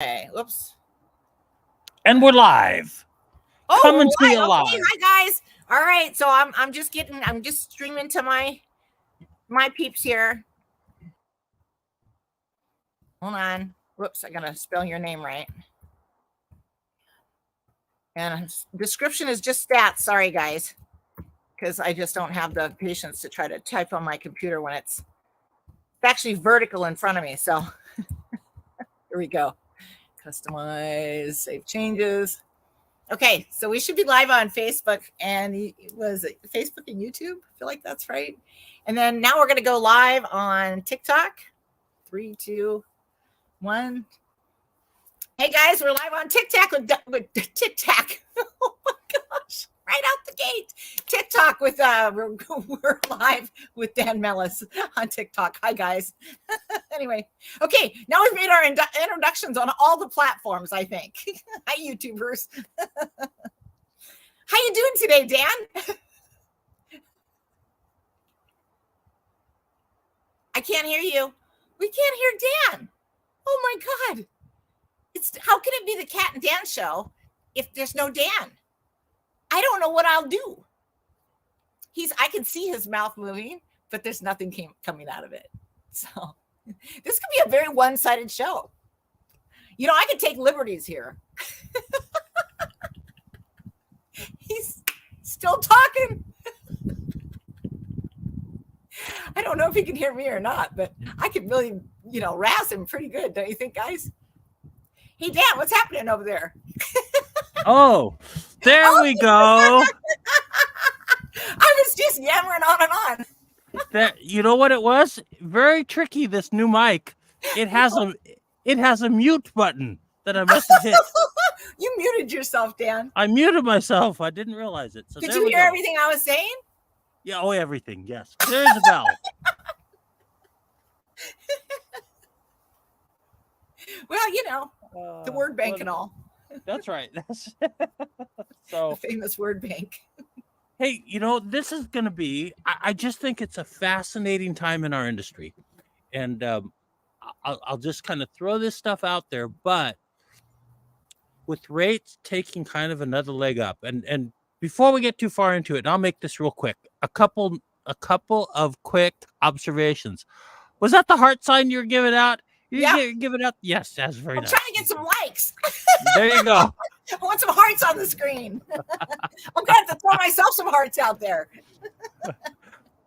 Okay, whoops. And we're live. Oh, Coming to you okay. live. Hi guys. All right, so I'm just streaming to my peeps here. Hold on. Whoops, I gotta spell your name right. And description is just stats. Sorry, guys, because I just don't have the patience to try to type on my computer when it's actually vertical in front of me. So here we go. Customize, save changes. Okay, so we should be live on Facebook and was it Facebook and YouTube? I feel like that's right. And then now we're going to go live on TikTok. 3, 2, 1. Hey guys, we're live on TikTok with TikTok. Oh my gosh, right out the gate. TikTok with we're live with Dan Mellis on TikTok. Hi guys. Anyway, okay, now we've made our introductions on all the platforms, I think. Hi YouTubers. How you doing today, Dan? I can't hear you. We can't hear Dan. Oh my God. How can it be the Cat and Dan show if there's no Dan? I don't know what I'll do. I can see his mouth moving, but there's nothing coming out of it. So this could be a very one-sided show. You know, I could take liberties here. He's still talking. I don't know if he can hear me or not, but I could really, razz him pretty good. Don't you think, guys? Hey, Dan, what's happening over there? Oh, there we go. I was just yammering on and on. You know what it was? Very tricky, this new mic. It has a mute button that I must have hit. You muted yourself, Dan. I muted myself. I didn't realize it. So did you hear everything I was saying? Yeah, everything. Yes. There's a bell. Well, the word bank and all. That's right. So the famous word bank. Hey, this is going to be, I just think it's a fascinating time in our industry. And I'll just kind of throw this stuff out there, but with rates taking kind of another leg up, and before we get too far into it, and I'll make this real quick, a couple of quick observations. Was that the heart sign you were giving out? Give it up. Yes, that's very nice. I'm trying to get some likes. There you go. I want some hearts on the screen. I'm going to have to throw myself some hearts out there.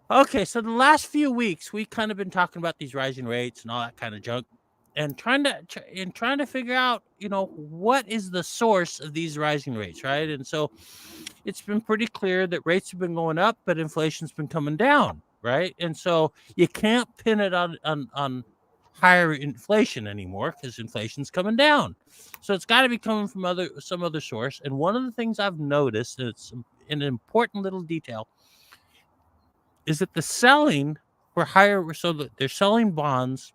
Okay, so the last few weeks, we've kind of been talking about these rising rates and all that kind of junk, and trying to figure out, what is the source of these rising rates, right? And so it's been pretty clear that rates have been going up, but inflation's been coming down, right? And so you can't pin it on higher inflation anymore because inflation's coming down. So it's got to be coming from some other source. And one of the things I've noticed, and it's an important little detail, is that the selling for higher, so that they're selling bonds,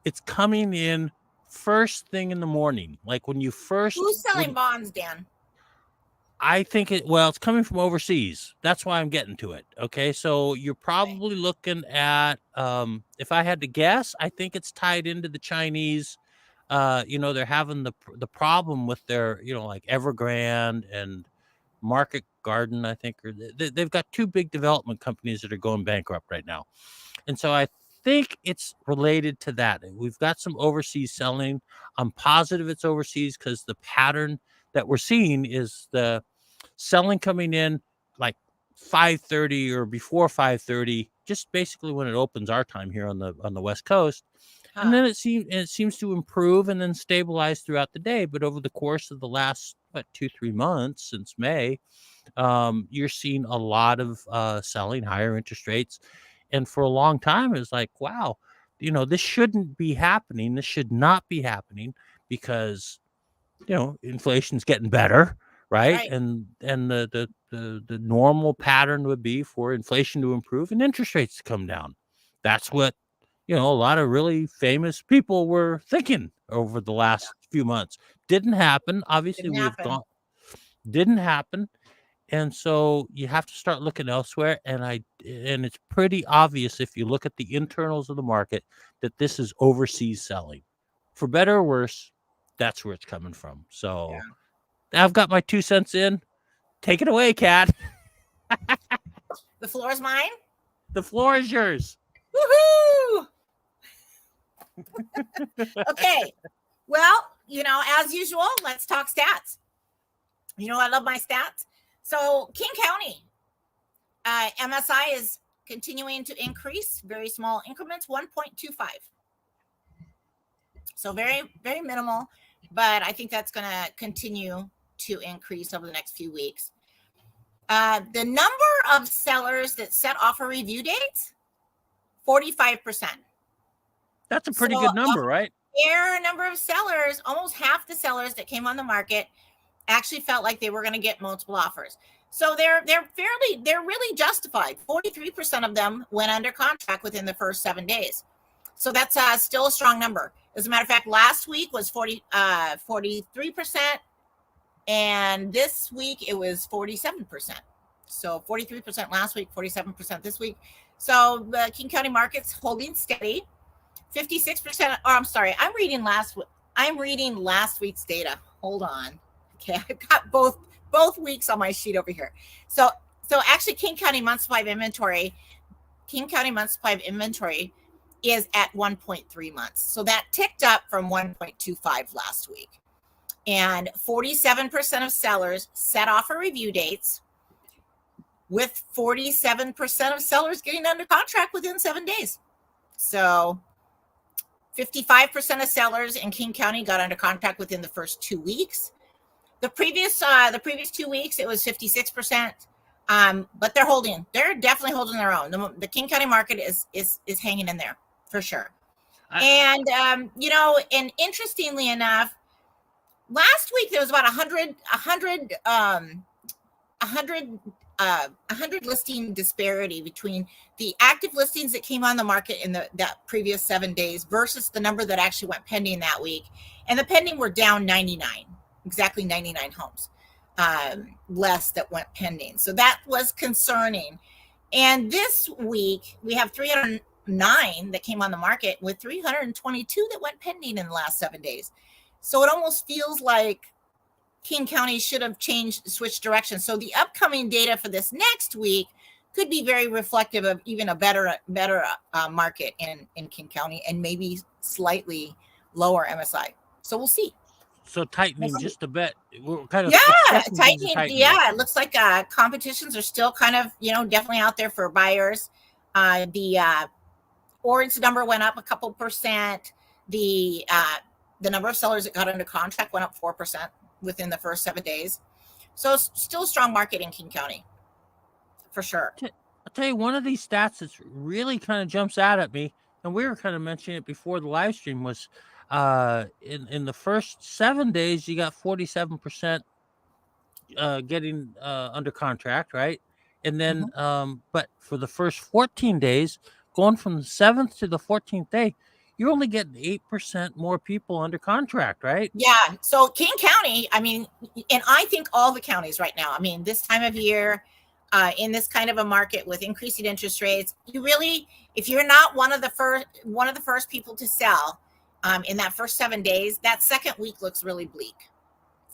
it's coming in first thing in the morning. Like when you first... Who's selling bonds, Dan? I think it's coming from overseas. That's why I'm getting to it. Okay. So you're probably looking at, if I had to guess, I think it's tied into the Chinese. They're having the problem with their, like Evergrande and Market Garden, I think, or they've got two big development companies that are going bankrupt right now. And so I think it's related to that. We've got some overseas selling. I'm positive it's overseas because the pattern that we're seeing is the selling coming in like 5:30 or before 5:30, just basically when it opens our time here on the West Coast. And then it seems to improve and then stabilize throughout the day. But over the course of the last 2-3 months since May, you're seeing a lot of selling, higher interest rates. And for a long time, it's like, wow, this shouldn't be happening. This should not be happening because inflation's getting better, right? And the normal pattern would be for inflation to improve and interest rates to come down. That's what a lot of really famous people were thinking over the last few months. Didn't happen. Obviously, didn't happen. And so you have to start looking elsewhere. And it's pretty obvious if you look at the internals of the market that this is overseas selling for better or worse, that's where it's coming from. So I've got my 2 cents in. Take it away, Kat. The floor is mine. The floor is yours. Woohoo! Okay. Well, as usual, let's talk stats. I love my stats. So King County, MSI is continuing to increase, very small increments, 1.25. So very, very minimal, but I think that's going to continue to increase over the next few weeks. The number of sellers that set offer review dates, 45%. That's a pretty good number, right? Fair number of sellers, almost half the sellers that came on the market actually felt like they were going to get multiple offers. So they're really justified. 43% of them went under contract within the first 7 days. So that's still a strong number. As a matter of fact, last week was 43%, and this week it was 47%. So 43% last week, 47% this week. So the King County market's holding steady. 56%. Oh, I'm sorry. I'm reading last week's data. Hold on. Okay, I've got both weeks on my sheet over here. So actually, King County month supply of inventory is at 1.3 months. So that ticked up from 1.25 last week. And 47% of sellers set offer review dates, with 47% of sellers getting under contract within 7 days. So 55% of sellers in King County got under contract within the first 2 weeks. The previous 2 weeks, it was 56%. But they're definitely holding their own. The King County market is hanging in there for sure. And interestingly enough, last week there was about 100 listing disparity between the active listings that came on the market in that previous 7 days versus the number that actually went pending that week. And the pending were down 99, exactly 99 homes less that went pending. So that was concerning. And this week we have 309 that came on the market with 322 that went pending in the last 7 days. So it almost feels like King County should have switched directions. So the upcoming data for this next week could be very reflective of even a better market in King County, and maybe slightly lower MSI. So we'll see. So tightening just a bit. We're kind of tightening. Yeah, it looks like competitions are still kind of definitely out there for buyers. The orange number went up a couple percent. The number of sellers that got under contract went up 4% within the first 7 days. So still a strong market in King County for sure. I'll tell you, one of these stats that really kind of jumps out at me, and we were kind of mentioning it before the live stream, was in the first 7 days, you got 47% getting under contract, right? And then, but for the first 14 days, going from the 7th to the 14th day, you're only getting 8% more people under contract, right? Yeah. So King County, and I think all the counties right now, this time of year, in this kind of a market with increasing interest rates, you really, if you're not one of the first people to sell in that first 7 days, that second week looks really bleak.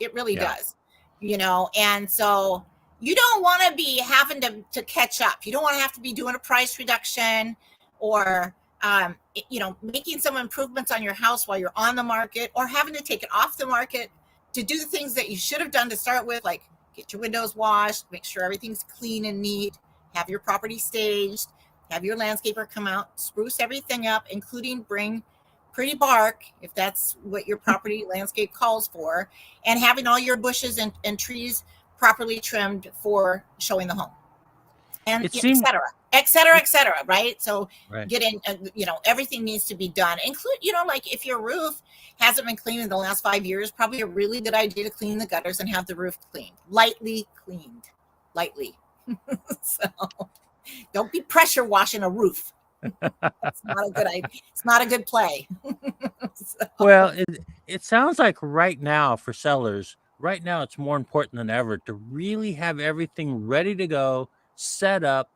It really does, and so you don't want to be having to catch up. You don't want to have to be doing a price reduction or making some improvements on your house while you're on the market, or having to take it off the market to do the things that you should have done to start with, like get your windows washed, make sure everything's clean and neat, have your property staged, have your landscaper come out, spruce everything up, including bring pretty bark if that's what your property landscape calls for, and having all your bushes and trees properly trimmed for showing the home, and et cetera, right? So getting, everything needs to be done. Include, like if your roof hasn't been cleaned in the last 5 years, probably a really good idea to clean the gutters and have the roof cleaned, lightly. So don't be pressure washing a roof. It's not a good idea. It's not a good play. So. Well, it sounds like right now for sellers, right now it's more important than ever to really have everything ready to go, set up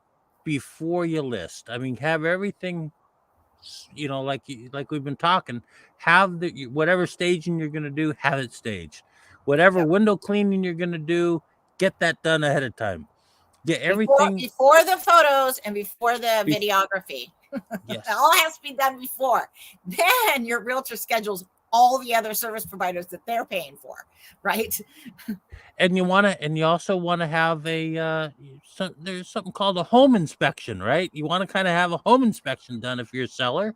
before you list. Have everything like we've been talking, have whatever staging you're going to do, have it staged. Whatever Yep. window cleaning you're going to do, get that done ahead of time. Get Before everything. the photos and before the videography. It Yes. all has to be done before. Then your realtor schedules all the other service providers that they're paying for, right? And you also want to have there's something called a home inspection, right? You want to kind of have a home inspection done if you're a seller,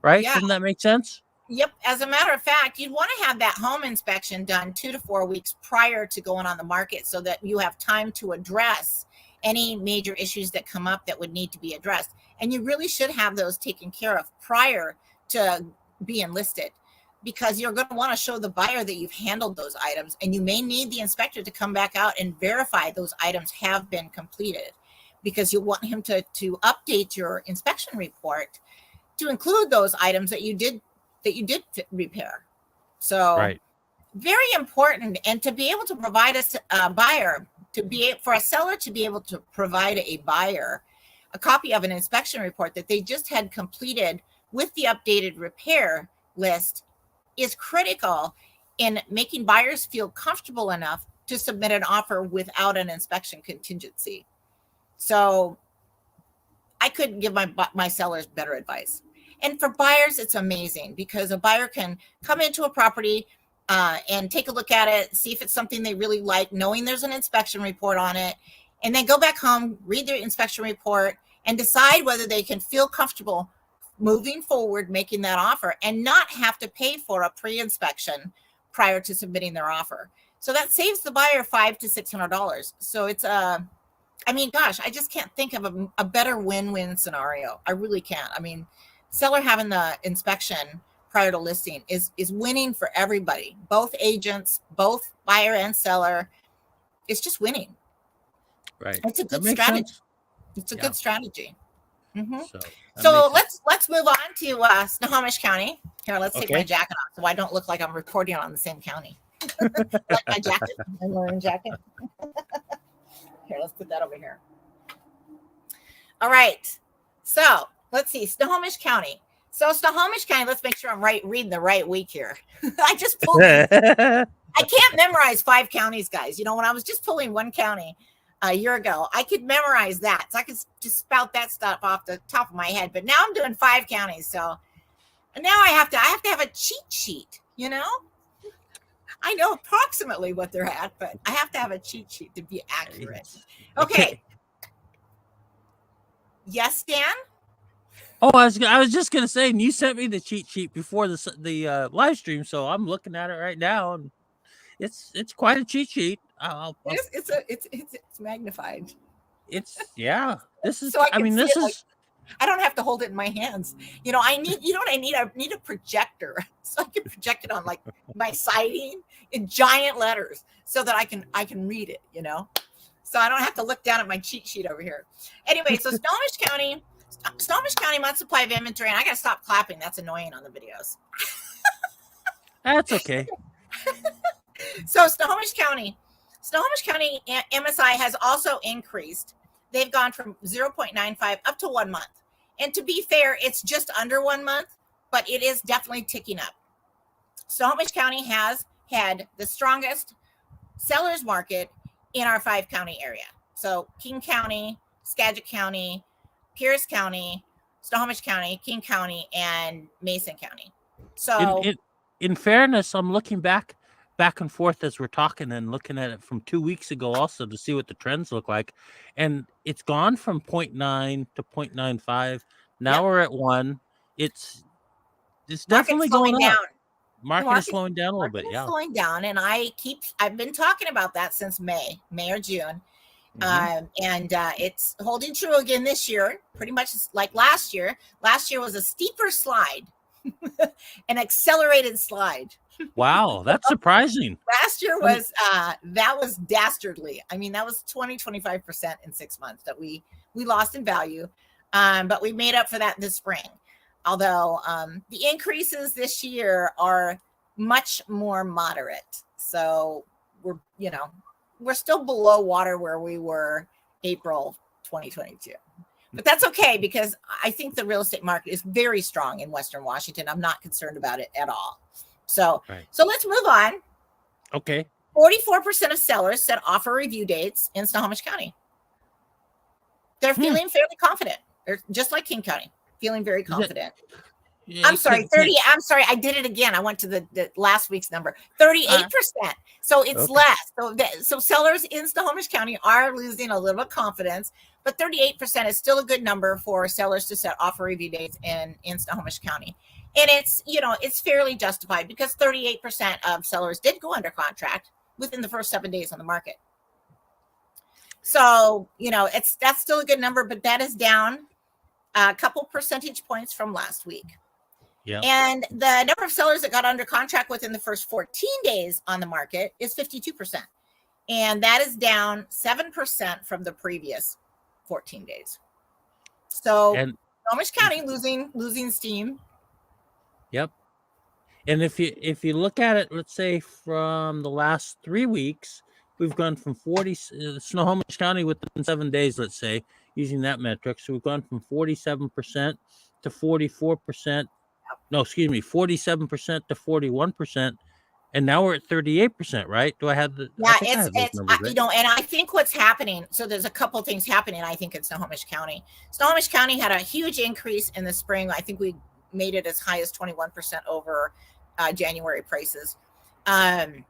right? Yeah. Doesn't that make sense? Yep. As a matter of fact, you'd want to have that home inspection done 2 to 4 weeks prior to going on the market so that you have time to address any major issues that come up that would need to be addressed. And you really should have those taken care of prior to being listed, because you're going to want to show the buyer that you've handled those items, and you may need the inspector to come back out and verify those items have been completed, because you want him to update your inspection report to include those items that you did repair. So Right. very important. And to be able to provide a buyer, for a seller to be able to provide a buyer a copy of an inspection report that they just had completed with the updated repair list is critical in making buyers feel comfortable enough to submit an offer without an inspection contingency. So I couldn't give my sellers better advice. And for buyers, it's amazing because a buyer can come into a property and take a look at it, see if it's something they really like, knowing there's an inspection report on it, and then go back home, read their inspection report, and decide whether they can feel comfortable moving forward, making that offer, and not have to pay for a pre-inspection prior to submitting their offer. So that saves the buyer $500 to $600. So it's I mean, gosh, I just can't think of a better win-win scenario. I really can't. I mean, seller having the inspection prior to listing is winning for everybody, both agents, both buyer and seller. It's just winning. Right. It's a That good makes strategy. sense. It's a Yeah. good strategy. Mm-hmm. So So let's move on to Snohomish County. Here, let's take my Okay. jacket off so I don't look like I'm reporting on the same county. Like my jacket, my maroon jacket. Here, let's put that over here. All right. So let's see, Snohomish County. So Snohomish County, let's make sure I'm reading the right week here. I just pulled these. I can't memorize 5 counties, guys. You know, when I was just pulling one county a year ago, I could memorize that. So I could just spout that stuff off the top of my head. But now I'm doing 5 counties. So now I have to have a cheat sheet, you know? I know approximately what they're at, but I have to have a cheat sheet to be accurate. Okay. Yes, Dan? Oh, I was just gonna say, and you sent me the cheat sheet before the live stream, so I'm looking at it right now, and it's quite a cheat sheet. It's magnified. Yeah. This is. So I I mean, can see this it, like, is. I don't have to hold it in my hands. You know, I need. You know what I need? I need a projector so I can project it on like my siding in giant letters so that I can read it. You know, so I don't have to look down at my cheat sheet over here. Anyway, so Snohomish County month supply of inventory, and I gotta stop clapping. That's annoying on the videos. That's okay. So Snohomish County MSI has also increased. They've gone from 0.95 up to 1 month. And to be fair, it's just under 1 month, but it is definitely ticking up. Snohomish County has had the strongest sellers market in our 5 county area. So King County, Skagit County, Pierce County, Snohomish County, King County, and Mason County. So in fairness, I'm looking back and forth as we're talking and looking at it from 2 weeks ago also to see what the trends look like. And it's gone from 0.9 to 0.95. Now we're at 1. It's definitely going down. up. Market is slowing down a little bit. Yeah. Slowing down. And I've been talking about that since May or June. Mm-hmm. And it's holding true again this year, pretty much like last year. Last year was a steeper slide, an accelerated slide. Wow, that's surprising. Last year was that was dastardly. I mean, that was 25% in 6 months that we lost in value, but we made up for that this spring. Although the increases this year are much more moderate, so we're still below water where we were April 2022, But that's okay because I think the real estate market is very strong in Western Washington. I'm not concerned about it at all. So let's move on. Okay. 44% of sellers set offer review dates in Snohomish County. They're feeling fairly confident. They're just like King County, feeling very confident. I'm sorry, 30. I'm sorry, I did it again. I went to the last week's number, 38%. So it's less. So sellers in Snohomish County are losing a little bit of confidence, but 38% is still a good number for sellers to set offer review dates in Snohomish County. And it's, it's fairly justified because 38% of sellers did go under contract within the first 7 days on the market. So, that's still a good number, but that is down a couple percentage points from last week. Yeah. And the number of sellers that got under contract within the first 14 days on the market is 52%. And that is down 7% from the previous 14 days. So Snohomish County losing steam. Yep. And if you look at it, let's say from the last 3 weeks, we've gone from 40 Snohomish County within 7 days, let's say, using that metric. So we've gone from 47% to 44%. No, excuse me, 47% to 41%. And now we're at 38%, right? Do I have the? Yeah, it's numbers, right? And I think what's happening. So there's a couple of things happening. I think in Snohomish County. Snohomish County had a huge increase in the spring. I think we made it as high as 21% over January prices, and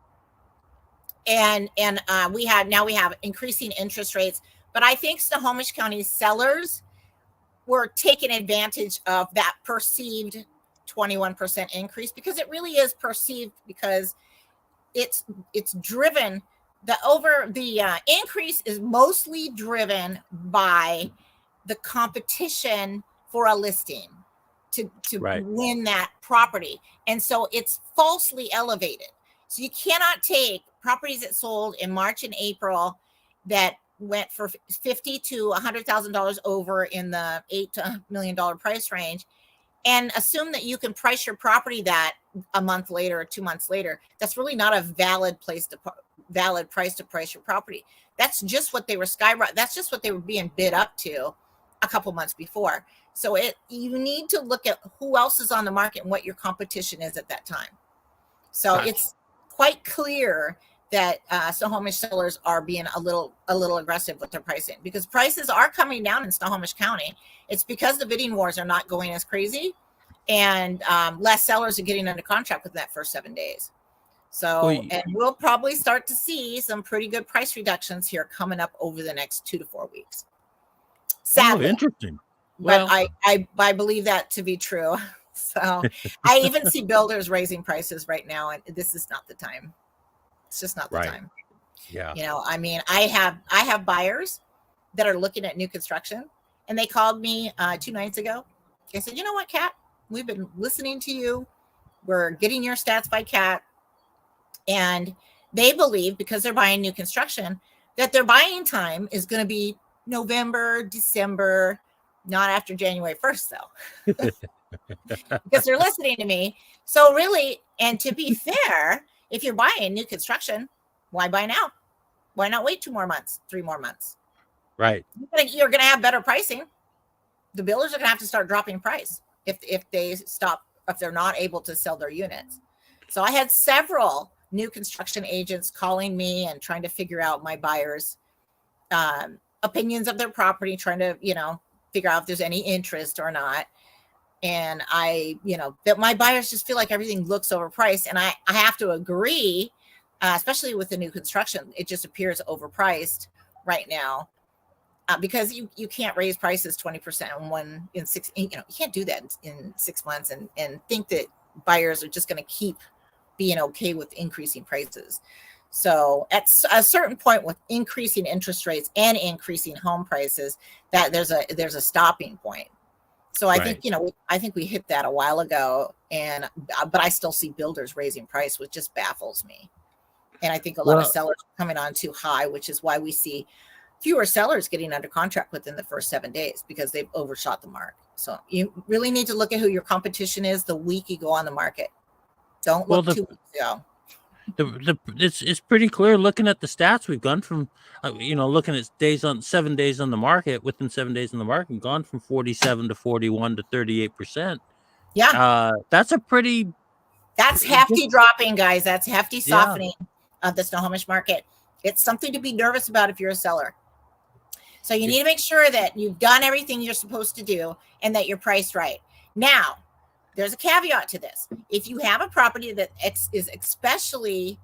we have increasing interest rates. But I think Snohomish County sellers were taking advantage of that perceived 21% increase because it really is perceived because it's driven the increase is mostly driven by the competition for a listing to win that property. And so it's falsely elevated. So you cannot take properties that sold in March and April that went for $50,000 to $100,000 over in the $8 to $1 million price range and assume that you can price your property that a month later or 2 months later. That's really not a valid price to price your property. That's just what they were that's just what they were being bid up to a couple months before. So you need to look at who else is on the market and what your competition is at that time. So it's quite clear that Snohomish sellers are being a little aggressive with their pricing because prices are coming down in Snohomish County. It's because the bidding wars are not going as crazy and less sellers are getting under contract within that first 7 days. So, and we'll probably start to see some pretty good price reductions here coming up over the next 2 to 4 weeks. Sadly. Oh, interesting. But I believe that to be true. So I even see builders raising prices right now, and this is not the time. It's just not the time. Yeah. I mean, I have buyers that are looking at new construction, and they called me 2 nights ago. They said, "You know what, Kat? We've been listening to you. We're getting your stats by Kat." And they believe because they're buying new construction that their buying time is going to be November, December, not after January 1st, though. Because they're listening to me. So really, and to be fair, if you're buying new construction, why buy now? Why not wait 2 more months, 3 more months? Right. You're going to have better pricing. The builders are going to have to start dropping price if they're not able to sell their units. So I had several new construction agents calling me and trying to figure out my buyers' opinions of their property, trying to, figure out if there's any interest or not. And that my buyers just feel like everything looks overpriced. And I have to agree, especially with the new construction, it just appears overpriced right now because you can't raise prices 20% in 6, you can't do that in 6 months and think that buyers are just going to keep being okay with increasing prices. So at a certain point with increasing interest rates and increasing home prices, that there's a stopping point. So I think, I think we hit that a while ago, but I still see builders raising price, which just baffles me. And I think a lot of sellers are coming on too high, which is why we see fewer sellers getting under contract within the first 7 days because they've overshot the mark. So you really need to look at who your competition is the week you go on the market. Don't look 2 weeks ago. It's pretty clear looking at the stats. We've gone from, looking at 7 days on the market, within 7 days on the market, gone from 47 to 41 to 38%. Yeah, That's a pretty, that's just, hefty dropping, guys. That's hefty yeah, softening of the Snohomish market. It's something to be nervous about if you're a seller. So you need to make sure that you've done everything you're supposed to do and that you're priced right. Now, there's a caveat to this. If you have a property that is especially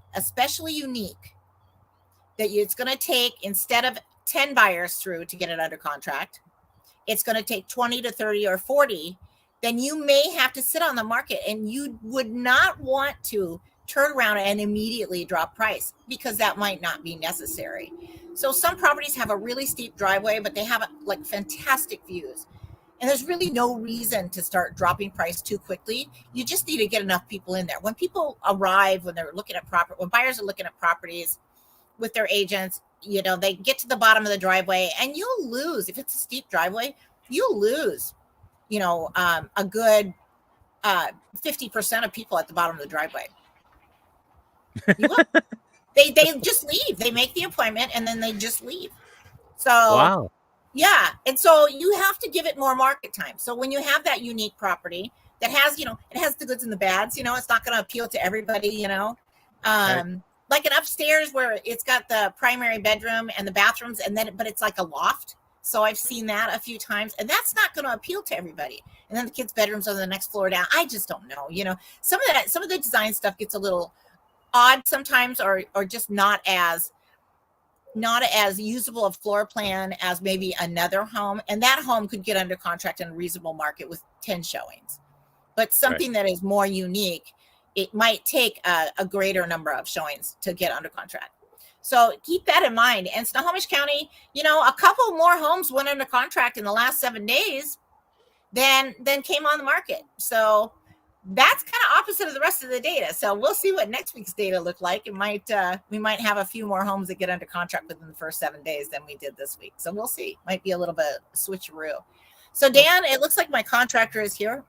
unique, that it's going to take, instead of 10 buyers through to get it under contract, it's going to take 20 to 30 or 40, then you may have to sit on the market, and you would not want to turn around and immediately drop price, because that might not be necessary. So some properties have a really steep driveway, but they have like fantastic views. And there's really no reason to start dropping price too quickly. You just need to get enough people in there. When people arrive, when they're looking at when buyers are looking at properties with their agents, they get to the bottom of the driveway, and you'll lose. If it's a steep driveway, you'll lose, a good 50% of people at the bottom of the driveway. You will. They just leave. They make the appointment and then they just leave. So wow. yeah, and so you have to give it more market time. So when you have that unique property that has, it has the goods and the bads, it's not going to appeal to everybody, Right. like an upstairs where it's got the primary bedroom and the bathrooms, but it's like a loft. So I've seen that a few times, and that's not going to appeal to everybody. And then the kids' bedrooms are the next floor down. I just don't know. Some of the design stuff gets a little odd sometimes, or just not as usable a floor plan as maybe another home, and that home could get under contract in a reasonable market with 10 showings. But something that is more unique, it might take a greater number of showings to get under contract. So keep that in mind. And Snohomish County, a couple more homes went under contract in the last 7 days than came on the market. So that's kind of opposite of the rest of the data. So we'll see what next week's data look like. It might we might have a few more homes that get under contract within the first 7 days than we did this week. So we'll see. Might be a little bit switcheroo. So Dan, it looks like my contractor is here.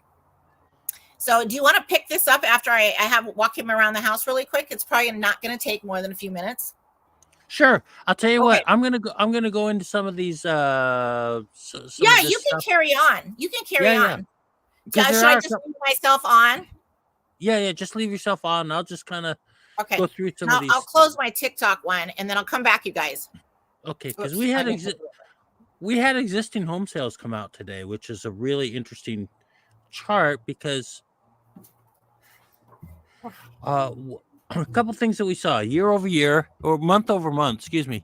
So do you want to pick this up after I walk him around the house really quick? It's probably not going to take more than a few minutes. Sure. I'll tell you Okay. what. I'm gonna go into some of these. You can carry on. You can carry on. Should I just leave myself on? Yeah. Just leave yourself on. I'll just kind of go through some of these. I'll close my TikTok one, and then I'll come back, you guys. Okay, because we had existing home sales come out today, which is a really interesting chart, because a couple things that we saw year over year, or month over month, excuse me.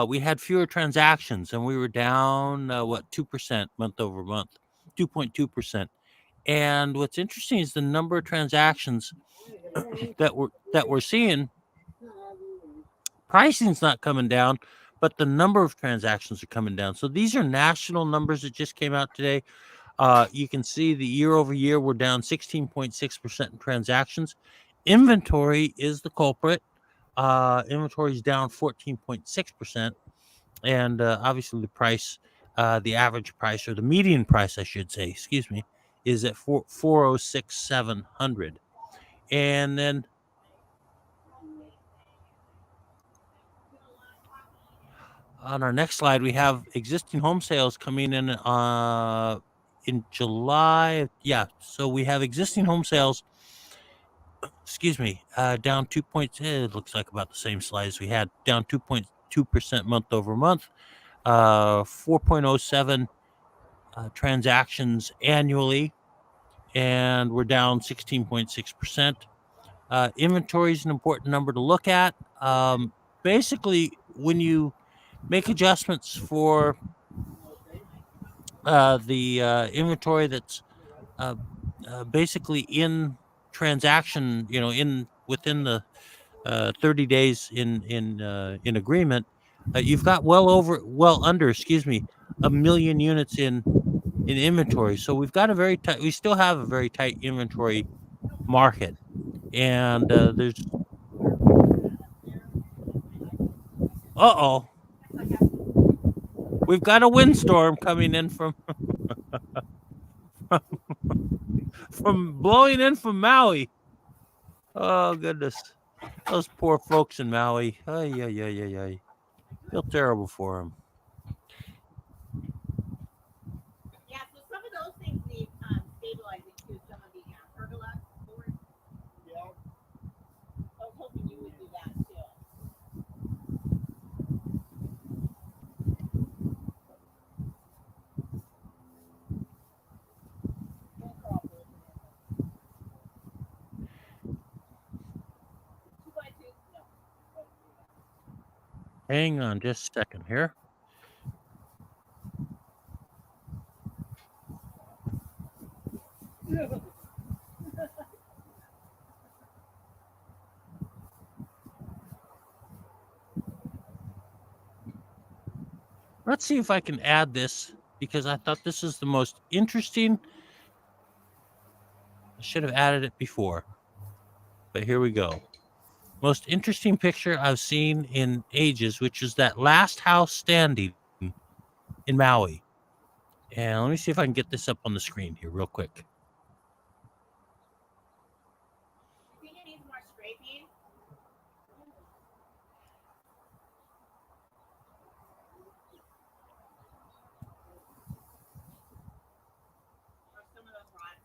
We had fewer transactions, and we were down 2% month over month, 2.2%. And what's interesting is the number of transactions that we're seeing. Pricing's not coming down, but the number of transactions are coming down. So these are national numbers that just came out today. You can see the year over year, we're down 16.6% in transactions. Inventory is the culprit. Inventory is down 14.6%. And obviously the price, the average price, or the median price, I should say, excuse me, is at 406,700. And then on our next slide, we have existing home sales coming in July. Yeah, so we have existing home sales, down 2 points. It looks like about the same slide as we had, down 2.2% month over month, 4.07 transactions annually, and we're down 16.6%. Inventory is an important number to look at. Basically, when you make adjustments for the inventory that's basically in transaction, within the 30 days in agreement, you've got well under, a million units in inventory. So we've got we still have a very tight inventory market, and there's we've got a windstorm coming in from blowing in from Maui. Oh goodness. Those poor folks in Maui. Ay, ay, ay, ay, ay. Feel terrible for them. Yeah, so some of those things need stabilizing too. Some of the pergola boards. Yeah. I was hoping you would do that too. Hang on just a second here. Let's see if I can add this because I thought this is the most interesting. I should have added it before, but here we go. Most interesting picture I've seen in ages, which is that last house standing in Maui. And let me see if I can get this up on the screen here real quick. I think it needs more scraping. Or some of those rotten.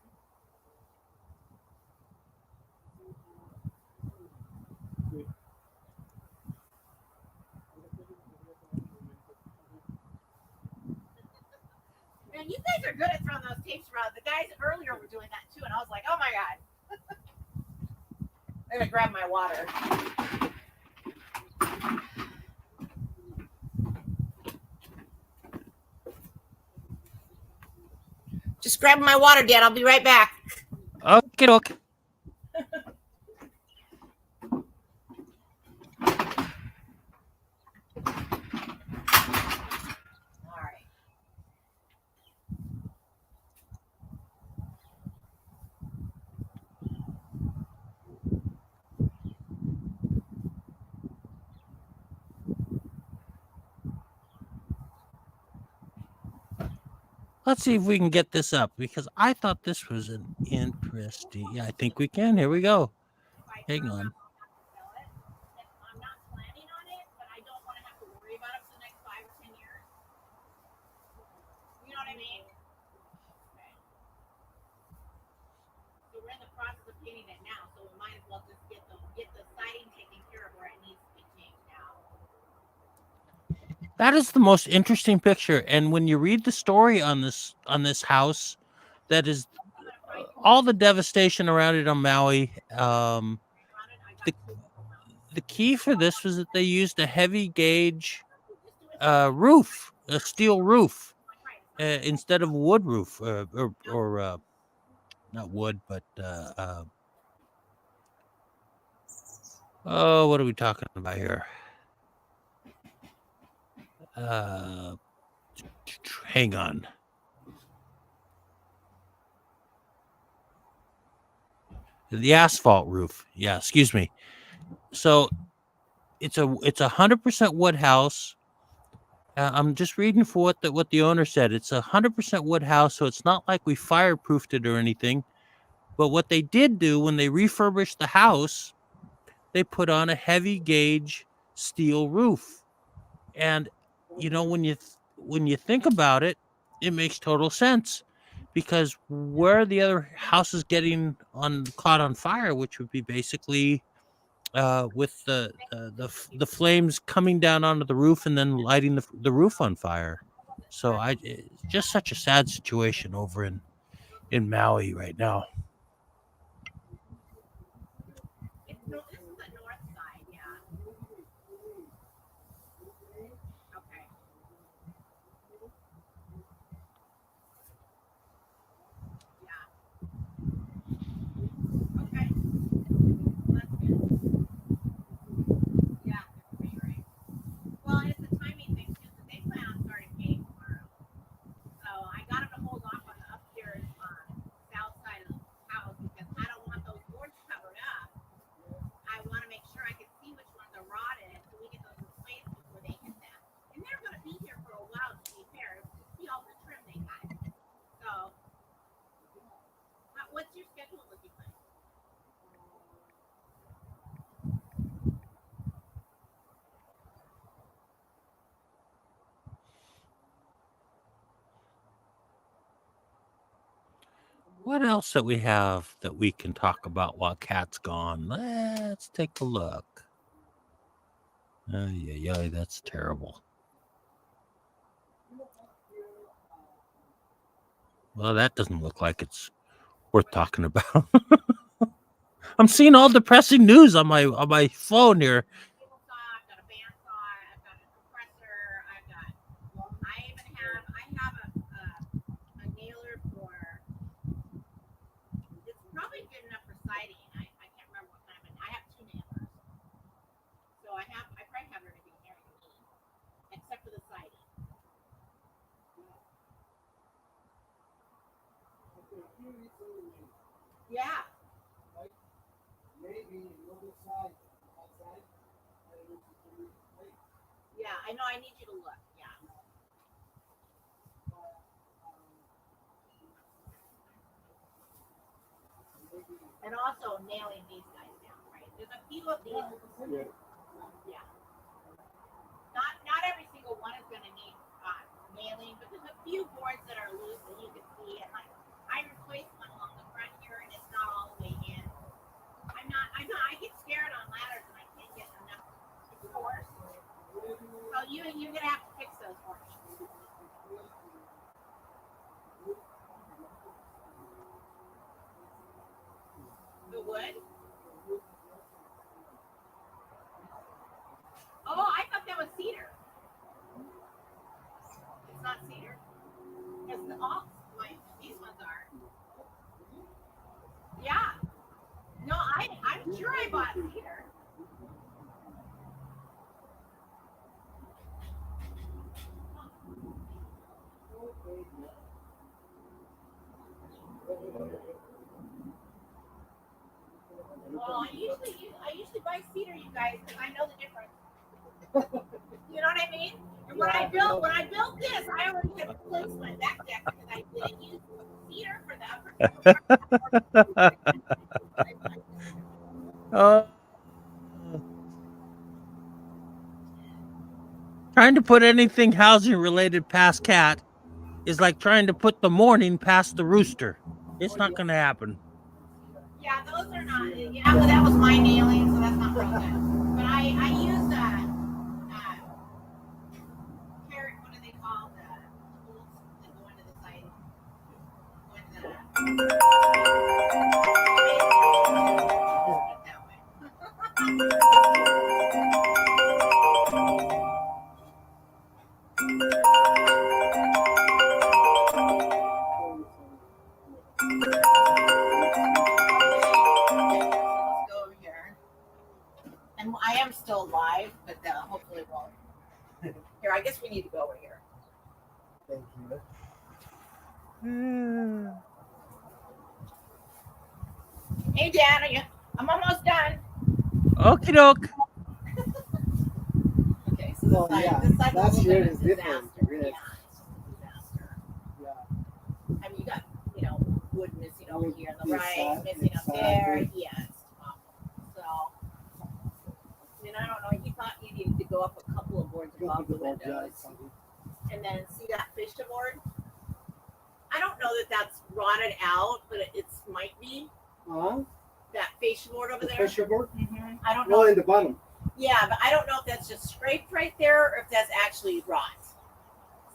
Man, you guys are good at throwing those tapes around. The guys earlier were doing that too, and I was like, oh my god. I'm gonna grab my water. Just grab my water, Dad. I'll be right back. Okay, okay. All right. Let's see if we can get this up because I thought this was an interesting. Yeah, I think we can. Here we go. Hang on. I'm not planning on it, but I don't want to have to worry about it for the next 5 or 10 years. You know what I mean? Okay. So we're in the process of painting it now, so we might as well just get the siding taken care of where it needs to be changed now. That is the most interesting picture, and when you read the story on this house, that is all the devastation around it on Maui. The key for this was that they used a heavy gauge roof, a steel roof, instead of wood roof, or not wood, but oh, what are we talking about here? Hang on. The asphalt roof. Yeah, excuse me. So it's a 100% wood house. I'm just reading for what the owner said. It's 100% wood house, so it's not like we fireproofed it or anything. But what they did do when they refurbished the house, they put on a heavy gauge steel roof. And you know when you think about it, it makes total sense because where the other house is getting caught on fire, which would be basically with the flames coming down onto the roof and then lighting the roof on fire. So it's just such a sad situation over in Maui right now. This is the north side, yeah. Okay. Yeah. Okay. That's good. Yeah, you're right. Well, it's a timing thing too, so they plan on starting painting tomorrow. So I got them to hold off on the upstairs south side of What else that we have that we can talk about while Cat's gone? Let's take a look. Yeah, that's terrible. Well, that doesn't look like it's worth talking about. I'm seeing all depressing news on my phone here. I've got a bandsaw, I've got a compressor, I have a nailer for. It's probably good enough for siding. I can't remember what kind, but I have 2 nailers. So I probably have everything here you need, except for the siding. Yeah. Yeah, I know. I need you to look. Yeah. And also nailing these guys down, right? There's a few of these. Yeah. Not every single one is going to need nailing, but there's a few boards that are loose that you can see. And like, I replaced one along the front here, and it's not all the way in. I get scared on ladders, and I can't get enough force. So you're gonna have to fix those for me. The wood? Oh, I thought that was cedar. It's not cedar. It's these ones are. Yeah. No, I'm sure I bought cedar. Well, I usually buy cedar, you guys, because I know the difference. You know what I mean? And when I built this, I already had placed my back deck because I didn't use cedar for that. Trying to put anything housing related past Cat is like trying to put the morning past the rooster. It's not going to happen. Yeah, those are not. Yeah, well, that was my nailing, so that's not real good. But I used carrot. What do they call the tools that go into the side? That way. And I am still live, but hopefully it won't. Here, I guess we need to go over here. Thank you. Hey, Dan, I'm almost done. Okie doke. Okay, so this side last year is different. Really. Yeah, it's a disaster. Yeah. I mean, you got wood missing over here on the right, missing up there. Yeah, it's awful. So. I don't know. He thought you needed to go up a couple of boards above the windows. And then see that fascia board? I don't know that that's rotted out, but it might be. That fascia board over there. Fascia board? Mm-hmm. I don't know. Well, in the bottom. Yeah, but I don't know if that's just scraped right there or if that's actually rot.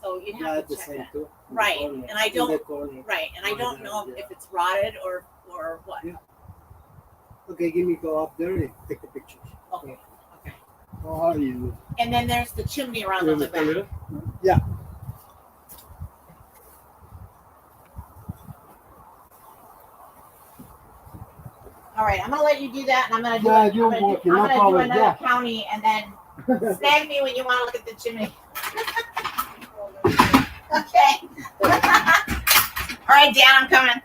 So you'd have to check that. Too. Right. And I don't. Right. And I don't know if it's rotted or what. Yeah. Okay, go up there and take the pictures. Okay. How are you? And then there's the chimney around on the back. Yeah. All right, I'm gonna let you do that, and I'm gonna do another county, and then snag me when you want to look at the chimney. Okay. All right, Dan, I'm coming.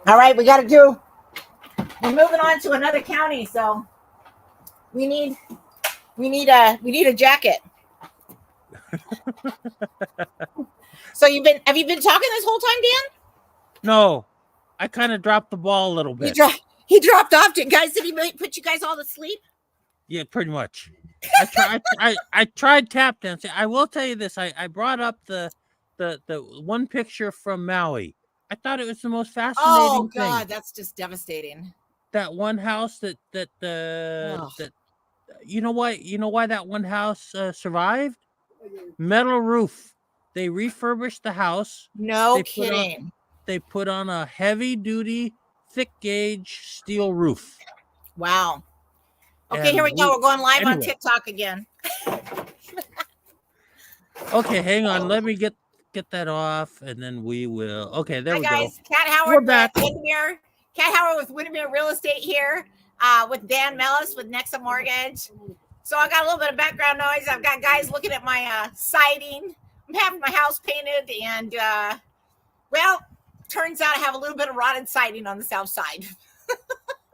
All right, we're moving on to another county, so we need a jacket. So have you been talking this whole time, Dan? No, I kind of dropped the ball a little bit. He dropped off. Did he put you guys all to sleep? Yeah, pretty much. I tried tap dancing. I will tell you this. I brought up the the one picture from Maui. I thought it was the most fascinating Oh thing. God, that's just devastating. That one house Ugh. that you know why that one house survived? Metal roof. They refurbished the house. No They kidding. put on a heavy duty thick gauge steel roof. Wow. Okay, here we go. We're going live on TikTok again. Okay, hang on. Let me get that off, and then we will. Okay, there Hi we guys, go. Cat We're Howard back. with Windermere. Cat Howard with Windermere Real Estate here, with Dan Mellis with Nexa Mortgage. So I got a little bit of background noise. I've got guys looking at my siding. I'm having my house painted, and well, turns out I have a little bit of rotted siding on the south side.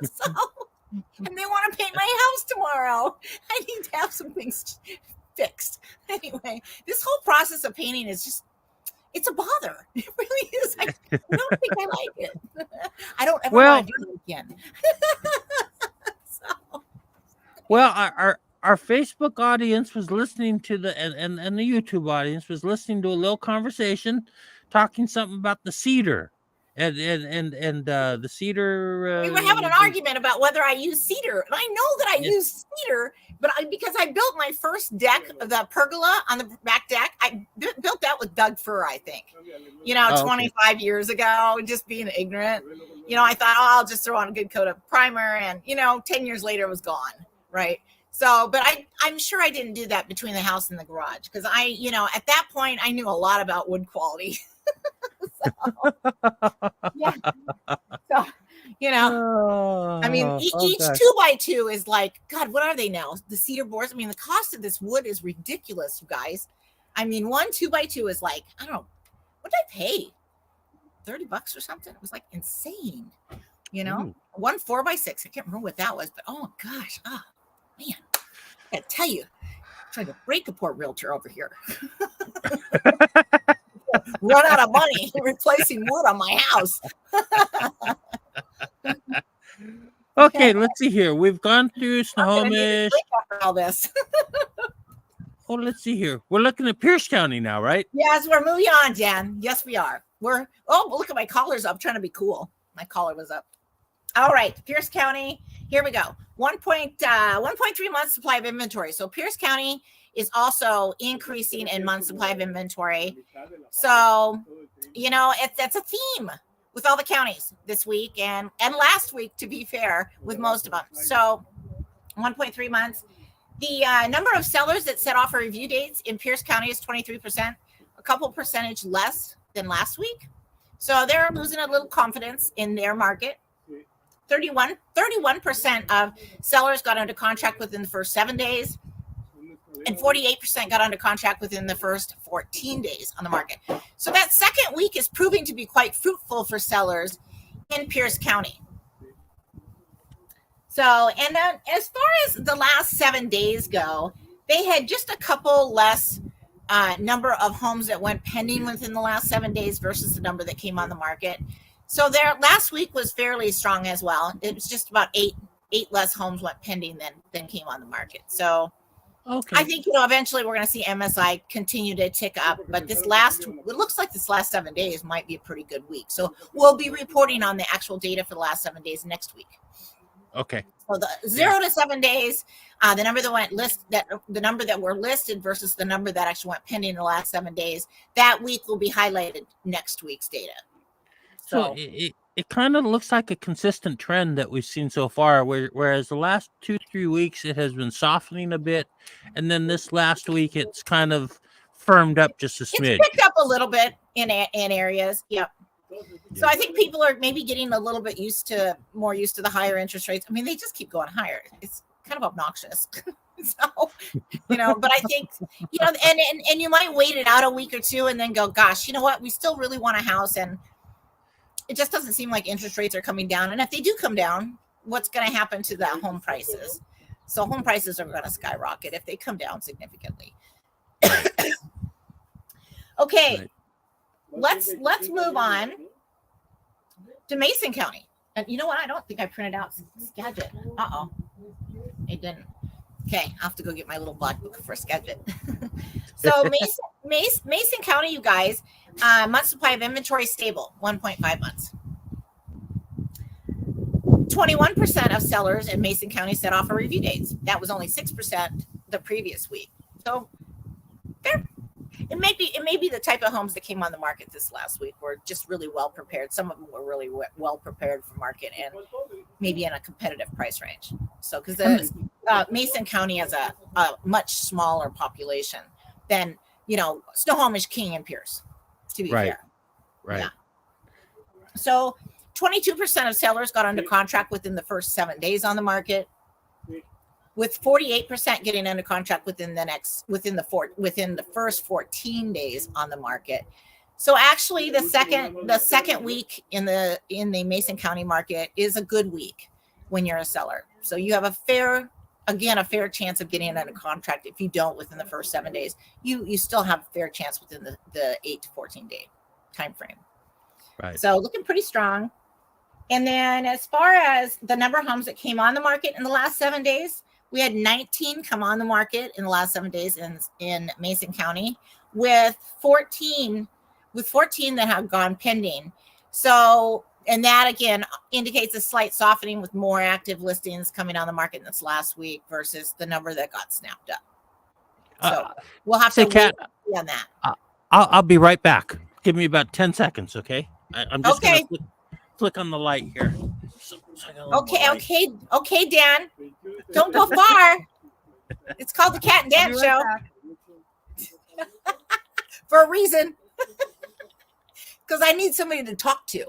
So, and they want to paint my house tomorrow. I need to have some things fixed. Anyway, this whole process of painting is just, it's a bother. It really is. I don't think I like it. I don't ever want to do it again. So. Well, our Facebook audience was listening to and the YouTube audience was listening to a little conversation talking something about the cedar. And the cedar. We were having an argument about whether I use cedar, and I know that I use cedar, but because I built my first deck, the pergola on the back deck, I built that with Doug fir, I think. 25 years ago, just being ignorant. I thought, I'll just throw on a good coat of primer, and 10 years later, it was gone, right? So, but I'm sure I didn't do that between the house and the garage because at that point, I knew a lot about wood quality. Yeah. So, I mean, each 2x2 is like, God, what are they now? The cedar boards. I mean, the cost of this wood is ridiculous, you guys. I mean, one 2x2 is like, I don't know, what did I pay? $30 or something? It was like insane. One 4x6. I can't remember what that was, but oh gosh, man, I gotta tell you, I'm trying to break a poor realtor over here. Run out of money replacing wood on my house. Okay, let's see here. We've gone through Snohomish. All this. Oh, let's see here. We're looking at Pierce County now, right? Yes, we're moving on, Dan. Yes, we are. Look at my collar's up. I'm trying to be cool. My collar was up. All right, Pierce County. Here we go. 1.3 months supply of inventory. So Pierce County is also increasing in month supply of inventory. So, that's a theme with all the counties this week and last week, to be fair, with most of them. So 1.3 months. The number of sellers that set offer review dates in Pierce County is 23%, a couple percentage less than last week. So they're losing a little confidence in their market. 31% of sellers got under contract within the first 7 days, and 48% got under contract within the first 14 days on the market. So that second week is proving to be quite fruitful for sellers in Pierce County. So, and then as far as the last 7 days go, they had just a couple less number of homes that went pending within the last 7 days versus the number that came on the market. So their last week was fairly strong as well. It was just about eight less homes went pending than came on the market. So okay. I think, eventually we're going to see MSI continue to tick up, but it looks like this last 7 days might be a pretty good week. So we'll be reporting on the actual data for the last 7 days next week. Okay. So the 0 to 7 days, the number that were listed versus the number that actually went pending in the last 7 days, that week will be highlighted next week's data. So it kind of looks like a consistent trend that we've seen so far, whereas the last 2-3 weeks it has been softening a bit, and then this last week it's kind of firmed up just a smidge. It's picked up a little bit in areas. Yep. So I think people are maybe getting a little bit more used to the higher interest rates. I mean, they just keep going higher. It's kind of obnoxious. So, but I think, and you might wait it out a week or two and then go, gosh, you know what? We still really want a house, and it just doesn't seem like interest rates are coming down. And if they do come down, what's going to happen to the home prices? So home prices are going to skyrocket if they come down significantly. Okay. Right. Let's move on to Mason County. And you know what? I don't think I printed out Skagit. Uh-oh. It didn't. Okay, I'll have to go get my little black book for Skagit. So Mason County, you guys, month supply of inventory stable, 1.5 months. 21% of sellers in Mason County set offer review dates. That was only 6% the previous week. So it may be the type of homes that came on the market this last week were just really well prepared. Some of them were really well prepared for market and maybe in a competitive price range. So because Mason County has a much smaller population than Snohomish, King, and Pierce, to be fair. Right. Yeah. So 22% of sellers got under contract within the first 7 days on the market, with 48% getting under contract within the first 14 days on the market. So actually, the second week in the Mason County market is a good week when you're a seller. So you have a fair chance of getting under contract. If you don't within the first 7 days, you still have a fair chance within the 8 to 14 day time frame. Right. So looking pretty strong. And then as far as the number of homes that came on the market in the last 7 days, we had 19 come on the market in the last 7 days in Mason County, with 14 that have gone pending. So, and that again indicates a slight softening with more active listings coming on the market in this last week versus the number that got snapped up. So we'll have to wait on that. I'll be right back. Give me about 10 seconds, okay? I'm just okay. Gonna click on the light here. Okay, Dan. Don't go far. It's called the Cat and Dan Show. For a reason. Because I need somebody to talk to.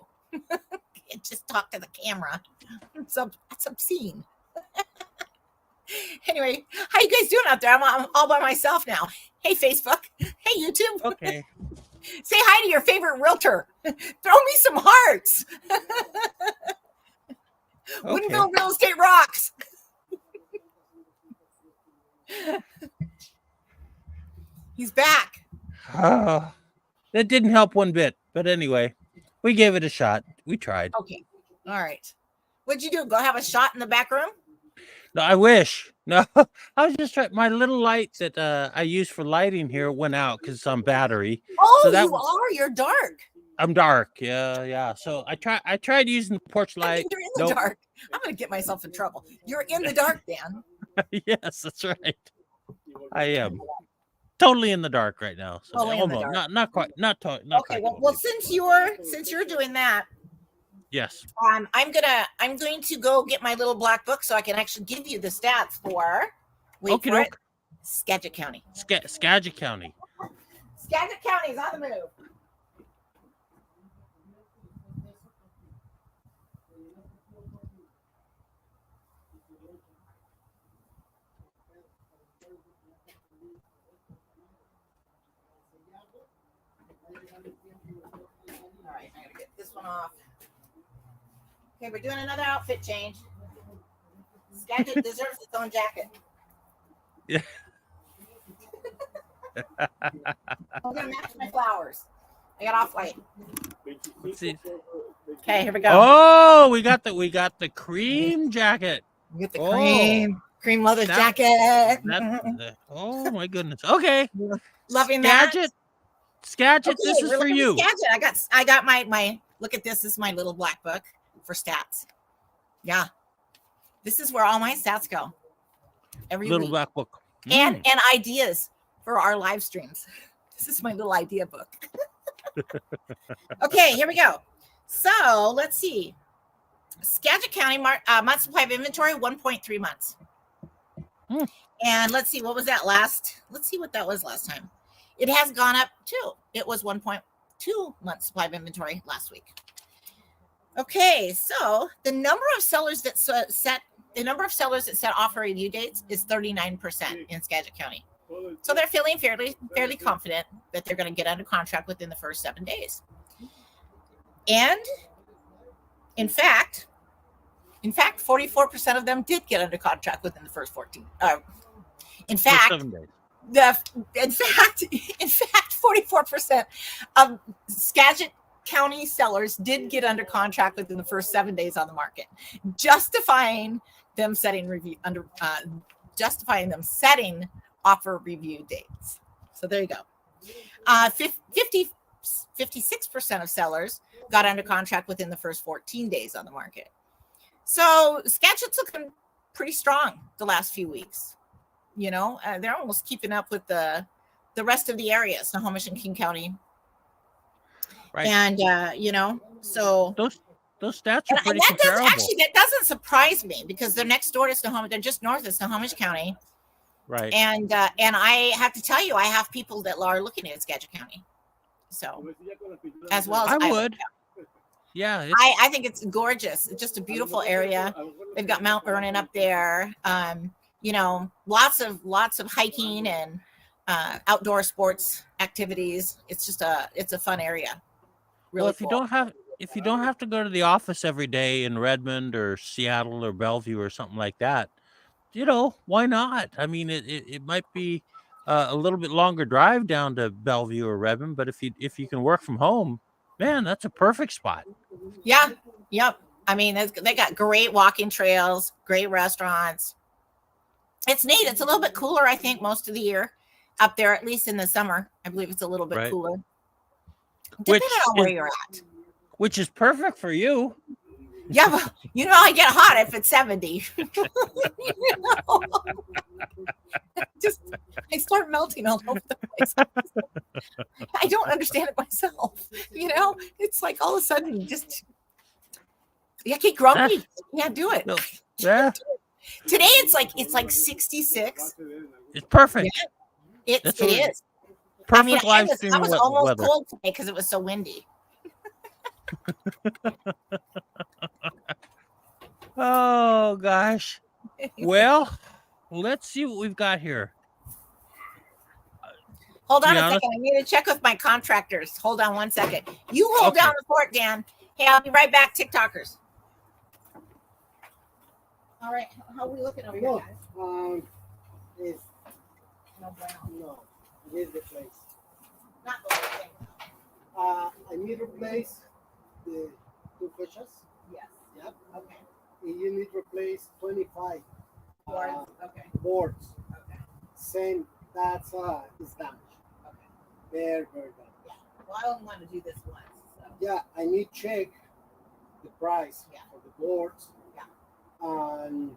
Can't just talk to the camera. That's obscene. Anyway, how you guys doing out there? I'm all by myself now. Hey, Facebook. Hey, YouTube. Okay. Say hi to your favorite realtor. Throw me some hearts. Woodinville Real Estate rocks. He's back. That didn't help one bit. But anyway, we gave it a shot. We tried. Okay. All right. What'd you do? Go have a shot in the back room? No, I wish. No, I was just trying. My little light that I use for lighting here went out because it's on battery. Oh, so you're dark. I'm dark. Yeah. So I tried using the porch light. You're in the dark. I'm going to get myself in trouble. You're in the dark, Dan. Yes, that's right. I am totally in the dark right now. So totally in the dark. Not quite. Not okay. Well, since you're doing that. Yes. I'm going to go get my little black book so I can actually give you the stats for Skagit County. Skagit County. Skagit County is on the move. All right, I gotta get this one off. Okay, we're doing another outfit change. Skagit deserves its own jacket. Yeah. I'm gonna match my flowers. I got off white. Let's see. Okay, here we go. Oh, we got the cream jacket. You get the cream leather jacket. Oh my goodness. Okay. Loving that. Skagit, okay, this is for you. Skagit. I got my look at this. This is my little black book for stats. Yeah. This is where all my stats go. Every little week. Black book. And ideas for our live streams. This is my little idea book. Okay, here we go. So let's see. Skagit County month supply of inventory, 1.3 months. And let's see, what was that last? Let's see what that was last time. It has gone up too. It was 1.2 months supply of inventory last week. Okay, so the number of sellers that set offer review dates is 39% in Skagit County. So they're feeling fairly confident that they're going to get under contract within the first 7 days. And in fact, 44% of them did get under contract within the first 14. In fact, 44% of Skagit County sellers did get under contract within the first 7 days on the market, justifying them setting offer review dates. So there you go. 56% of sellers got under contract within the first 14 days on the market. So Skagit's looking pretty strong the last few weeks. You know, they're almost keeping up with the rest of the area, Snohomish and King County. Right. And, you know, so those stats are pretty that comparable. that doesn't surprise me because they're next door to Snohomish. They're just north of Snohomish County. Right. And I have to tell you, I have people that are looking at Skagit County. So as well as I Iowa would. County. Yeah. I think it's gorgeous. It's just a beautiful area. They've got Mount Vernon up there. You know, lots of hiking and outdoor sports activities. It's just it's a fun area. Really Well, if cool. you don't have to go to the office every day in Redmond or Seattle or Bellevue or something like that, you know, why not? I mean, it might be a little bit longer drive down to Bellevue or Redmond, but if you can work from home, man, that's a perfect spot. Yeah. Yep. I mean, they got great walking trails, great restaurants. It's neat. It's a little bit cooler, I think, most of the year up there, at least in the summer. I believe it's a little bit Right. cooler. Depending on where you're at. Which is perfect for you. Yeah, but you know, I get hot if it's 70. You know? I start melting all over the place. I don't understand it myself. You know, it's like all of a sudden you just I get grumpy. Can't do it. No. Yeah. Today it's like 66. It's perfect. Yeah, it is. Perfect live I streaming was almost weather. cold today because it was so windy. Oh gosh. Well, let's see what we've got here. Hold on To a be second. I need to check with my contractors. Hold on one second. You hold down the fort, Dan. Hey, I'll be right back, TikTokers. All right. How are we looking over here, No, guys? it's No brown. no, it is the place. Not the whole thing. I need to replace the two fishes. Yes. Yep. Okay. And you need to replace 25 Boards. Okay. boards. Okay. Same, that's is damaged. Okay. Very damaged. Yeah. Well, I only want to do this once. So. Yeah, I need to check the price Yeah. for the boards. Yeah. And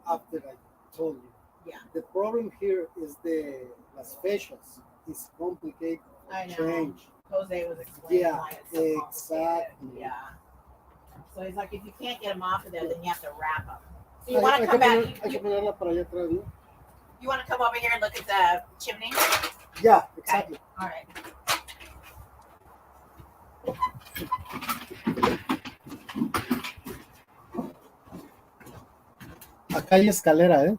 after I told you. Yeah. The problem here is las fechas. It's complicated to I know. change. Jose was explaining Yeah, why it's so complicated. exactly. Yeah. So he's like, if you can't get them off of there, then you have to wrap them. So you want to come back? Hay que ponerla para allá atrás, ¿no? You want to come over here and look at the chimney? Yeah, exactly. All right. Acá hay escalera, ¿eh?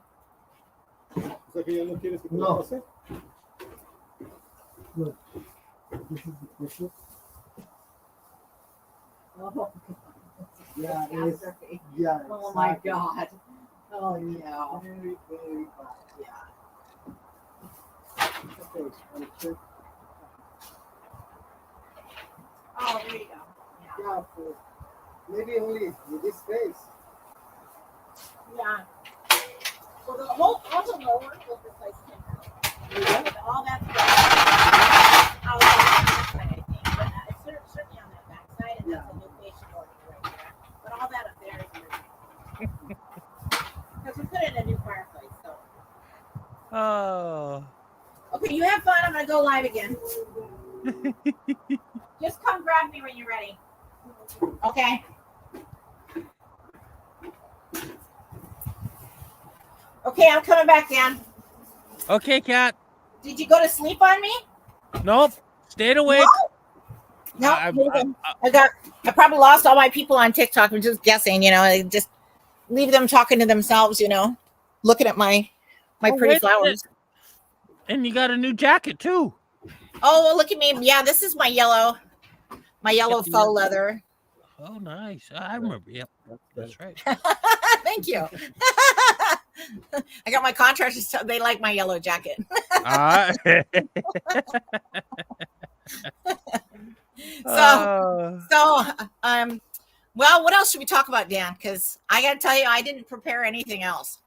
O sea que ya no quieres que no pase. No. Oh, Yeah, it's it's, yeah. oh my exactly. God. Oh no. Very, very bad. Yeah. Okay, I'll check. Oh, there you go. Yeah. Yeah, for maybe only in this space. Yeah. Well, the whole all the lower was replaced timber. All that's all that's I think, but it's certainly on that back side, and that's a new patient order right there. But all that up there is because we put in a new fireplace. So Oh. okay, you have fun. I'm gonna go live again. Just come grab me when you're ready. Okay. Okay, I'm coming back, Dan. Okay, Kat. Did you go to sleep on me? Nope. Stayed awake. No, I probably lost all my people on TikTok. I'm just guessing, you know, I just leave them talking to themselves, you know, looking at my Oh, pretty wait a flowers. minute. And you got a new jacket too. Oh, well, look at me. Yeah, this is my yellow faux leather. Oh, nice. I remember. Yep, that's right. Thank you. I got my contractors. They like my yellow jacket. Well, what else should we talk about, Dan? Because I got to tell you, I didn't prepare anything else.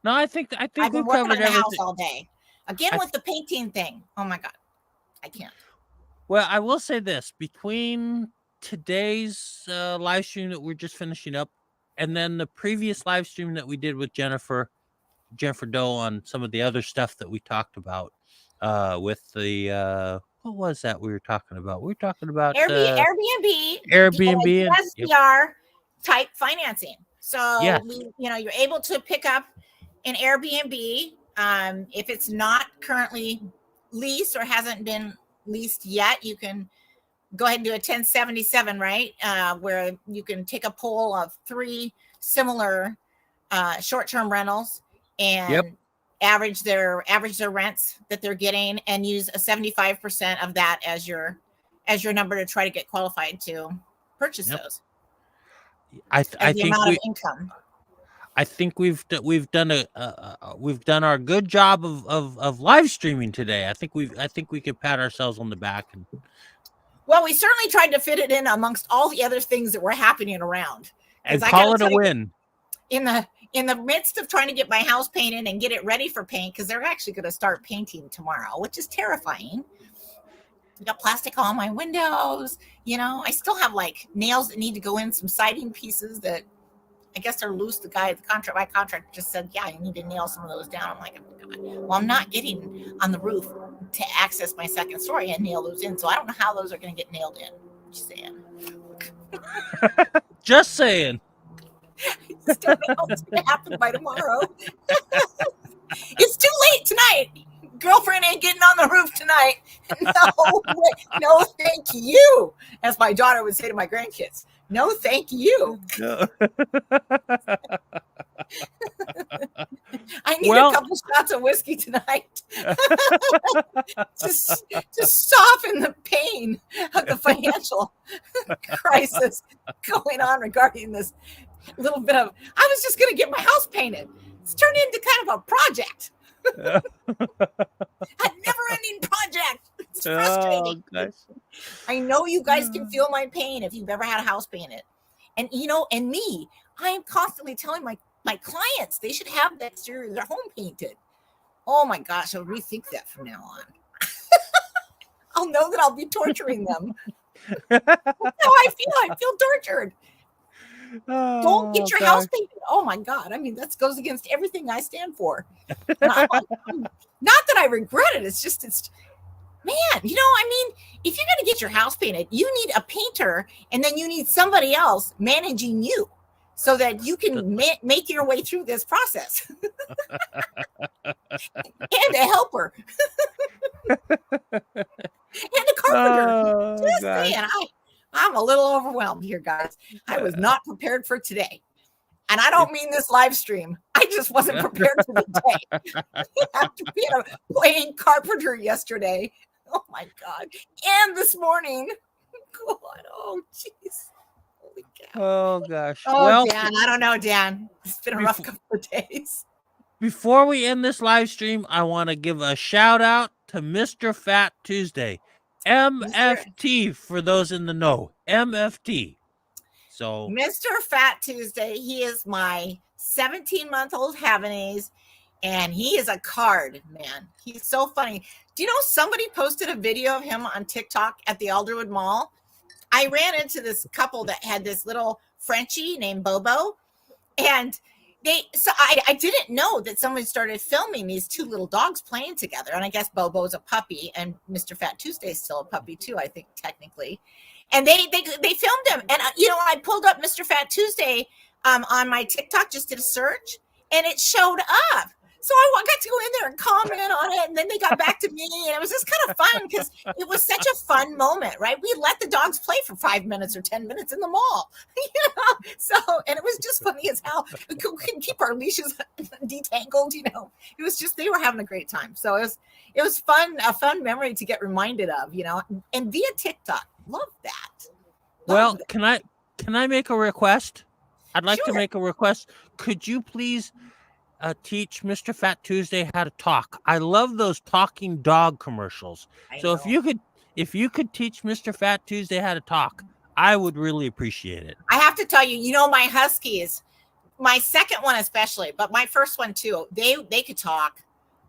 No, I think I've been we working covered on the house everything. all day. Again with the painting thing. Oh my God. I can't. Well, I will say this: between today's live stream that we're just finishing up, and then the previous live stream that we did with Jennifer Doe on some of the other stuff that we talked about, with the what was that we were talking about? We were talking about Airbnb, Airbnb and DSCR type financing. So Yes. you're able to pick up an Airbnb if it's not currently leased or hasn't been leased yet. You can go ahead and do a 1077, right? Where you can take a poll of 3 similar short-term rentals and average their rents that they're getting, and use a 75% of that as your number to try to get qualified to purchase those. I The think amount of income. I think we've done our good job of live streaming today. I think we could pat ourselves on the back. And well, we certainly tried to fit it in amongst all the other things that were happening around, and call it a win. In the midst of trying to get my house painted and get it ready for paint, because they're actually going to start painting tomorrow, which is terrifying. I got plastic all on my windows. I still have like nails that need to go in, some siding pieces that I guess they're loose. My contractor just said, yeah, you need to nail some of those down. I'm like, oh my God. Well, I'm not getting on the roof to access my second story and nail those in. So I don't know how those are going to get nailed in. Just saying. Just saying. I still don't know what's going to happen by tomorrow. It's too late tonight. Girlfriend ain't getting on the roof tonight. No, thank you. As my daughter would say to my grandkids, no, thank you. No. I need a couple shots of whiskey tonight. just soften the pain of the financial crisis going on regarding this little bit of, I was just going to get my house painted. It's turned into kind of a project. A never-ending project. It's frustrating. I know you guys can feel my pain if you've ever had a house painted. And and me, I am constantly telling my clients they should have the exterior of their home painted. Oh my gosh, I'll rethink that from now on. I'll know that I'll be torturing them. That's how I feel. I feel tortured. Don't get your house painted. Oh my God. I mean, that goes against everything I stand for. Not that I regret it. It's man, if you're going to get your house painted, you need a painter, and then you need somebody else managing you so that you can make your way through this process. And a helper. And a carpenter. Just saying, I'm a little overwhelmed here, guys. I was not prepared for today. And I don't mean this live stream. I just wasn't prepared for the day. After being a plain carpenter yesterday. Oh, my God. And this morning. God, oh, jeez. Holy cow. Oh, gosh. Oh, well, Dan, I don't know, Dan. It's been a rough couple of days. Before we end this live stream, I want to give a shout out to Mr. Fat Tuesday. MFT for those in the know. MFT. So Mr. Fat Tuesday, he is my 17-month-old Havanese, and he is a card, man. He's so funny. Do you know somebody posted a video of him on TikTok at the Alderwood Mall? I ran into this couple that had this little Frenchie named Bobo, and I didn't know that someone started filming these 2 little dogs playing together. And I guess Bobo's a puppy and Mr. Fat Tuesday is still a puppy too, I think, technically. And they filmed him. And, I pulled up Mr. Fat Tuesday on my TikTok, just did a search, and it showed up. So I got to go in there and comment on it. And then they got back to me. And it was just kind of fun because it was such a fun moment, right? We let the dogs play for 5 minutes or 10 minutes in the mall, So, and it was just funny as hell. We couldn't keep our leashes detangled, It was just, they were having a great time. So it was fun, a fun memory to get reminded of, and via TikTok. Love that. Well, can I make a request? I'd like to make a request. Could you please teach Mr. Fat Tuesday how to talk? I love those talking dog commercials. So if you could teach Mr. Fat Tuesday how to talk, I would really appreciate it. I have to tell you, my huskies, my second one especially, but my first one too, they could talk.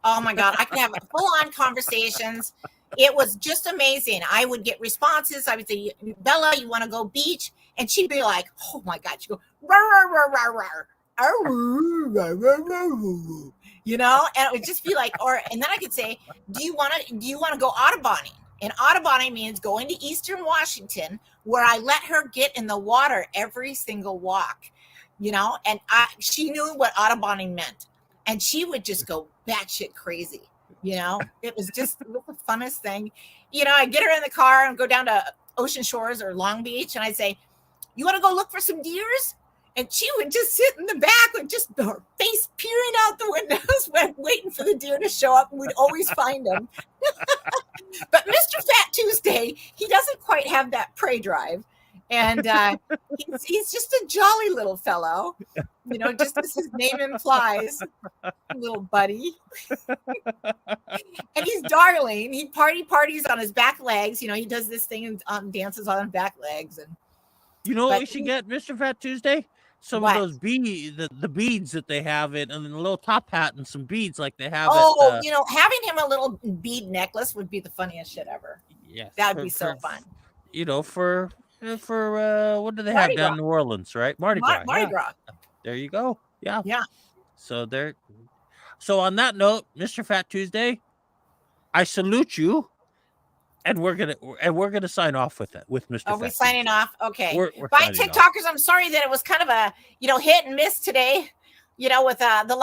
Oh my God, I could have full-on conversations. It was just amazing. I would get responses. I would say, Bella, you want to go beach? And she'd be like, oh my God. She'd go, rawr, rawr, rawr, rawr, rawr. You know, and it would just be like, and then I could say, do you want to go Audubonning? And Audubonning means going to Eastern Washington, where I let her get in the water every single walk, you know, and she knew what Audubonning meant. And she would just go batshit crazy. You know, it was the funnest thing. You know, I'd get her in the car and go down to Ocean Shores or Long Beach, and I'd say, you want to go look for some deers? And she would just sit in the back with just her face peering out the windows, waiting for the deer to show up, and we'd always find them. But Mr. Fat Tuesday, he doesn't quite have that prey drive. And he's just a jolly little fellow, you know, just as his name implies, little buddy. And he's darling. He parties on his back legs. You know, he does this thing and dances on his back legs. And you know what we should get, Mr. Fat Tuesday? Some of those beads, the beads that they have it, and then a little top hat and some beads like they have. You know, having him a little bead necklace would be the funniest shit ever. Yes, that'd be so fun. You know, for what do they have down in New Orleans, right? Mardi Gras. Mardi Gras. There you go. Yeah. Yeah. So on that note, Mr. Fat Tuesday, I salute you. And we're gonna sign off with Mr. Are we signing off? Okay. We're Bye, TikTokers. I'm sorry that it was kind of a hit and miss today. You know, with the